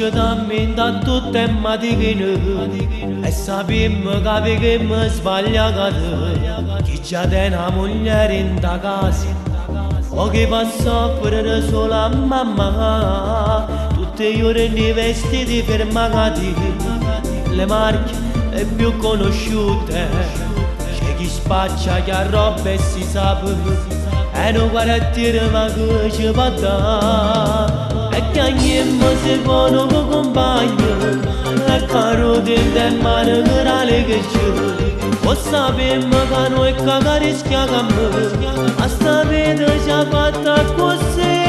ci dammi da tutte e matichine e sappiamo che mi sbagliato chi già te una moglie in da casa o che passa per sola mamma tutte le ore nei vestiti fermati le marche le più conosciute c'è chi spaccia che a roba e si sa e non guarda a dire ma che ci fa da e che ogni si buono con compagno e caro del mare che c'è o sappiamo che noi che rischiamo a sta vita ci ha fatta così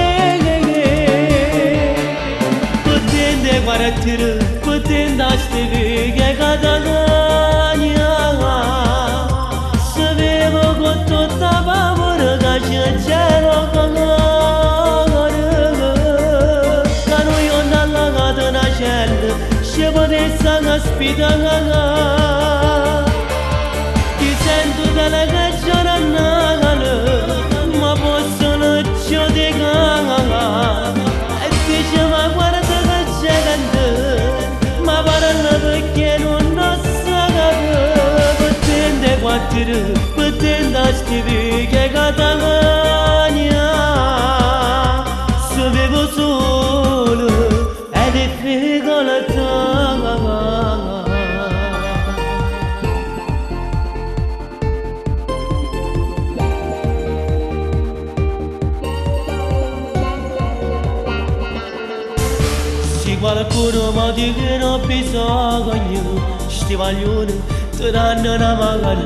potente guarda a dire potente a stare che catania sapevo con tutta paura che c'è cielo con ci potesse ospitare ti sento dalla caccia ma possono giudicare e dice ma guarda che c'è cantare ma parla perché non lo sa potente quattro potente a stare che catania sapevo solo è difficoltà qualcuno mi dice che non ho bisogno stivaglioni ti danno una magana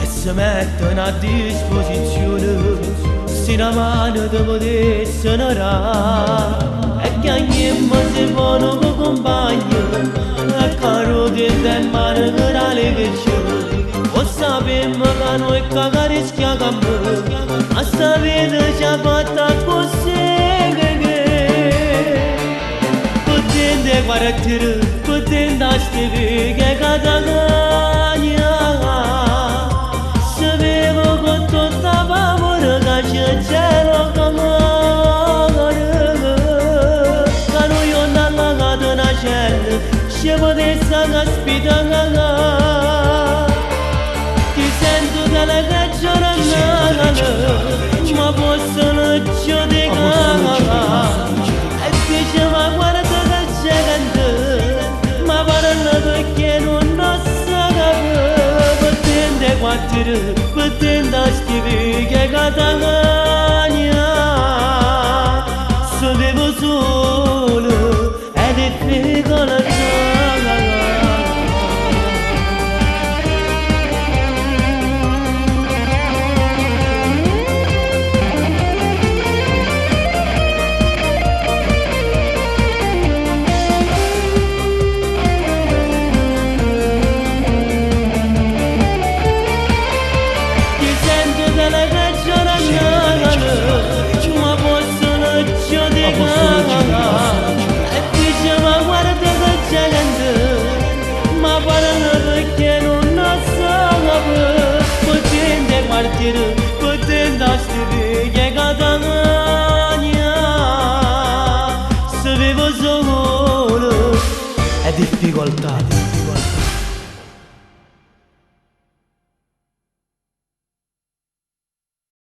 e si mettono a disposizione se una mano ti potesse onorare e che ogni si buono con compagno e caro del mare che c'è o sappiamo che noi che rischiamo a sta vita ci ha fatta così guarda a dire potente a stare che catania sapevo con tutta paura che c'è cielo con che noi non hanno lagato una cella ci potesse ospitare ti sento dalla caccia ma possono giudicare e dice ma guarda ma parla perché non lo sa potente quattro potente a stare che catania sapevo solo è difficoltà ma possono giudicare e dice ma guarda che c'è cantare ma parla perché non lo sa potente partire potente a stare che catania sapevo solo è difficoltà